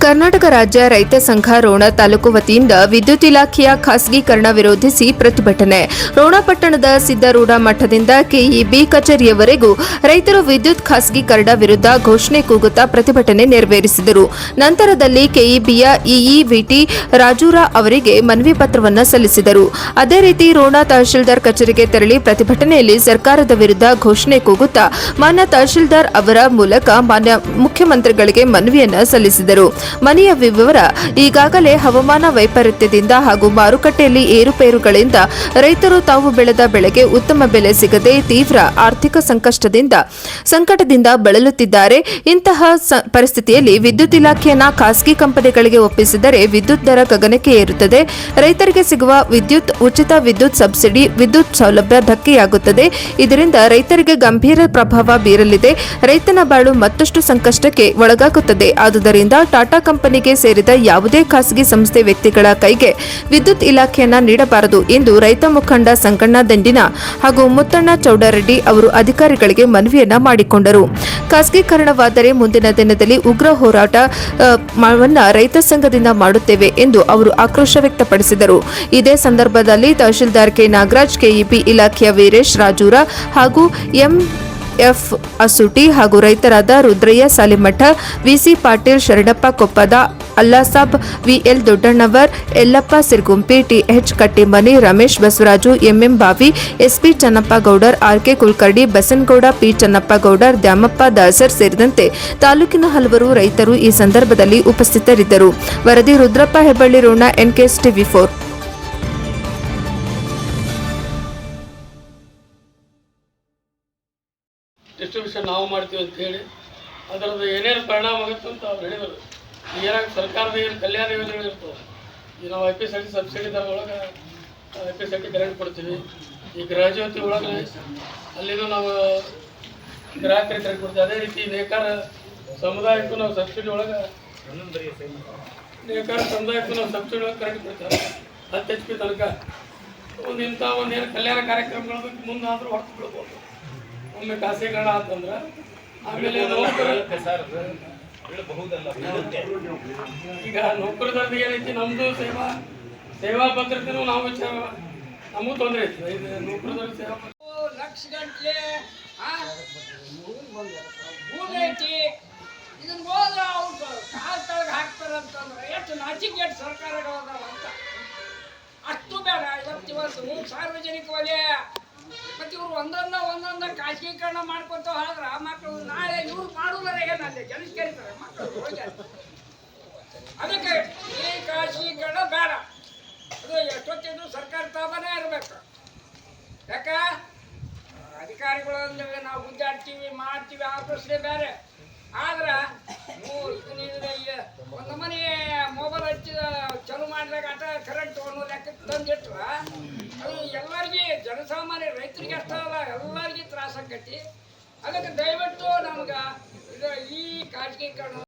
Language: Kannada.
ಕರ್ನಾಟಕ ರಾಜ್ಯ ರೈತ ಸಂಘ ರೋಣ ತಾಲೂಕು ವತಿಯಿಂದ ವಿದ್ಯುತ್ ಇಲಾಖೆಯ ಖಾಸಗೀಕರಣ ವಿರೋಧಿಸಿ ಪ್ರತಿಭಟನೆ. ರೋಣ ಪಟ್ಟಣದ ಸಿದ್ದರೂಢ ಮಠದಿಂದ ಕೆಇಬಿ ಕಚೇರಿಯವರೆಗೂ ರೈತರು ವಿದ್ಯುತ್ ಖಾಸಗೀಕರಣ ವಿರುದ್ಧ ಘೋಷಣೆ ಕೂಗುತ್ತಾ ಪ್ರತಿಭಟನೆ ನೆರವೇರಿಸಿದರು. ನಂತರದಲ್ಲಿ ಕೆಇಬಿಯ ಇಇ ವಿಟಿ ರಾಜೂರ ಅವರಿಗೆ ಮನವಿ ಪತ್ರವನ್ನು ಸಲ್ಲಿಸಿದರು. ಅದೇ ರೀತಿ ರೋಣ ತಹಶೀಲ್ದಾರ್ ಕಚೇರಿಗೆ ತೆರಳಿ ಪ್ರತಿಭಟನೆಯಲ್ಲಿ ಸರ್ಕಾರದ ವಿರುದ್ಧ ಘೋಷಣೆ ಕೂಗುತ್ತಾ ಮಾನ್ಯ ತಹಶೀಲ್ದಾರ್ ಅವರ ಮೂಲಕ ಮಾನ್ಯ ಮುಖ್ಯಮಂತ್ರಿಗಳಿಗೆ ಮನವಿಯನ್ನು ಸಲ್ಲಿಸಿದರು. ಮನೆಯ ವಿವರ: ಈಗಾಗಲೇ ಹವಾಮಾನ ವೈಪರೀತ್ಯದಿಂದ ಹಾಗೂ ಮಾರುಕಟ್ಟೆಯಲ್ಲಿ ಏರುಪೇರುಗಳಿಂದ ರೈತರು ತಾವು ಬೆಳೆದ ಬೆಳೆಗೆ ಉತ್ತಮ ಬೆಲೆ ಸಿಗದೆ ತೀವ್ರ ಆರ್ಥಿಕ ಸಂಕಟದಿಂದ ಬಳಲುತ್ತಿದ್ದಾರೆ. ಇಂತಹ ಪರಿಸ್ಥಿತಿಯಲ್ಲಿ ವಿದ್ಯುತ್ ಇಲಾಖೆಯನ್ನು ಖಾಸಗಿ ಕಂಪನಿಗಳಿಗೆ ಒಪ್ಪಿಸಿದರೆ ವಿದ್ಯುತ್ ದರ ಗಗನಕ್ಕೆ ಏರುತ್ತದೆ. ರೈತರಿಗೆ ಸಿಗುವ ವಿದ್ಯುತ್, ಉಚಿತ ವಿದ್ಯುತ್ ಸಬ್ಸಿಡಿ, ವಿದ್ಯುತ್ ಸೌಲಭ್ಯ ಧಕ್ಕೆಯಾಗುತ್ತದೆ. ಇದರಿಂದ ರೈತರಿಗೆ ಗಂಭೀರ ಪ್ರಭಾವ ಬೀರಲಿದೆ. ರೈತನ ಬಾಳು ಮತ್ತಷ್ಟು ಸಂಕಷ್ಟಕ್ಕೆ ಒಳಗಾಗುತ್ತದೆ. ಆದುದರಿಂದ ಟಾಟಾ ಕಂಪನಿಗೆ ಸೇರಿದ ಯಾವುದೇ ಖಾಸಗಿ ಸಂಸ್ಥೆ ವ್ಯಕ್ತಿಗಳ ಕೈಗೆ ವಿದ್ಯುತ್ ಇಲಾಖೆಯನ್ನ ನೀಡಬಾರದು ಎಂದು ರೈತ ಮುಖಂಡ ಸಂಗಣ್ಣ ದಂಡಿನ ಹಾಗೂ ಮುತ್ತಣ್ಣ ಚೌಡರೆಡ್ಡಿ ಅವರು ಅಧಿಕಾರಿಗಳಿಗೆ ಮನವಿಯನ್ನ ಮಾಡಿಕೊಂಡರು. ಖಾಸಗೀಕರಣವಾದರೆ ಮುಂದಿನ ದಿನದಲ್ಲಿ ಉಗ್ರ ಹೋರಾಟವನ್ನ ರೈತ ಸಂಘದಿಂದ ಮಾಡುತ್ತೇವೆ ಎಂದು ಅವರು ಆಕ್ರೋಶ ವ್ಯಕ್ತಪಡಿಸಿದರು. ಇದೇ ಸಂದರ್ಭದಲ್ಲಿ ತಹಶೀಲ್ದಾರ್ ಕೆ ನಾಗರಾಜ್, ಕೆಇಬಿ ಇಲಾಖೆಯ ವೀರೇಶ್ ರಾಜೂರ ಹಾಗೂ ಎಫ್ ಅಸುಟಿ ಹಾಗೂ ರೈತರಾದ Rudrayya Salimath, VC Patil, Sharanappa Koppad, Allasab, VL Doddannavar, Yallappa Sirgumpi, TH Kattimani, Ramesh Basavaraju, MM Bavi, SP Channappa Gowdar, RK Kulkarni, Basanagouda, P Channappa Gowdar, Dyamappa Dasar ಸೇರಿದಂತೆ ತಾಲೂಕಿನ ಹಲವರು ರೈತರು ಈ ಸಂದರ್ಭದಲ್ಲಿ ಉಪಸ್ಥಿತರಿದ್ದರು. ವರದಿ ರುದ್ರಪ್ಪ ಹೆಬ್ಬಳ್ಳಿ, ರೋಣ, ಎನ್ಕೆಎಸ್ ಟಿವಿ4. ಡಿಸ್ಟ್ರಿಬ್ಯೂಷನ್ ನಾವು ಮಾಡ್ತೀವಿ ಅಂತ ಹೇಳಿ ಅದರದ್ದು ಏನೇನು ಪರಿಣಾಮ ಆಗುತ್ತೆ ಅಂತ ಅವ್ರು ಹೇಳಿದರು. ಏನಾಗ ಸರ್ಕಾರದ ಏನು ಕಲ್ಯಾಣ ಯೋಜನೆಗಳು ಇರ್ತವೆ, ಈಗ ನಾವು ಐ ಪಿ ಎಸ್ ಸಬ್ಸಿಡಿ ದರದೊಳಗೆ ಐ ಪಿ ಎಸ್ ಕರೆಂಟ್ ಕೊಡ್ತೀವಿ. ಈ ಗೃಹಜ್ಯೋತಿ ಒಳಗೆ ಅಲ್ಲಿನೂ ನಾವು ಗ್ರಾಹಕರಿಗೆ ಕರೆಂಟ್ ಕೊಡ್ತೀವಿ. ಅದೇ ರೀತಿ ನೇಕಾರ ಸಮುದಾಯಕ್ಕೂ ನಾವು ಸಬ್ಸಿಡಿ ಒಳಗೆ ಕರೆಂಟ್ ಕೊಡ್ತೀವಿ. 10 HP ತನಕ ಇಂಥ ಏನು ಕಲ್ಯಾಣ ಕಾರ್ಯಕ್ರಮಗಳು ಮುಂದಾದರೂ ಹೊರತು ಬಿಡ್ಬೋದು. ಒಮ್ಮೆ ಖಾಸಗೀಕರಣ ಅಂತಂದ್ರೆ ಆಮೇಲೆ ಈಗ ನೌಕರದಾರ್ದು ಏನೈತಿ, ನಮ್ಮದು ಸೇವಾ ಭದ್ರತೆನೂ ನಾವು ವಿಚಾರ, ನಮಗೂ ತೊಂದರೆ ಐತಿ. ನೌಕರದಾರ ಸೇವಾ ಲಕ್ಷ ಗಂಟ್ಲೆ ಭೂಮಿ ಐತಿ, ಇದನ್ನ ಹೋದ್ರೆ ಅವ್ರು ಕಾಲ್ ತಳಗೆ ಹಾಕ್ತಾರಂತಂದ್ರೆ ಎಷ್ಟು ನಾಚಿಕೆ ಸರ್ಕಾರಗಳದಾವ ಅಂತ. ಅಷ್ಟು ಬೇಡ. ಇವತ್ತು ಸಾರ್ವಜನಿಕ ವಲಯ ಮತ್ತು ಇವ್ರು ಒಂದೊಂದ ಖಾಸಗೀಕರಣ ಮಾಡ್ಕೊತ ಹೋದ್ರೆ ಮಕ್ಕಳು ನಾಳೆ ಇವ್ರು ಮಾಡೋದ್ರ ಏನಲ್ಲಿ ಕೆಲಸ ಕರೀತಾರೆ ಮಕ್ಕಳು ಹೋಗಿ. ಅದಕ್ಕೆ ಈ ಖಾಸಗೀಕರಣ ಬೇಡ. ಅದು ಎಷ್ಟೊತ್ತಿದ್ರು ಸರ್ಕಾರ ತಾನೇ ಇರಬೇಕು. ಯಾಕ ಅಧಿಕಾರಿಗಳಂದ್ರೆ ನಾವು ಗುದ್ದಾಡ್ತೀವಿ ಮಾಡ್ತೀವಿ, ಆ ಪ್ರಶ್ನೆ ಬೇರೆ. ಆದ್ರೆ ಒಂದು ಮನೆ ಮೊಬೈಲ್ ಹಚ್ಚಿ ಚಾಲು ಮಾಡಿದಾಗ ಆಟ ಕರೆಂಟ್ ಅನ್ನೋ ಲೆಕ್ಕಕ್ಕೆ ತಂದಿಟ್ರ ಅದು ಎಲ್ಲರಿಗೆ, ಜನಸಾಮಾನ್ಯ ರೈತರಿಗೆ ಅಷ್ಟ ಅಲ್ಲ, ಎಲ್ಲರಿಗೆ ತ್ರಾಸ ಆಕೈತಿ. ಅದಕ್ಕೆ ದಯವಿಟ್ಟು ನಮ್ಗೆ ಇದು ಈ ಖಾಸಗೀಕರಣ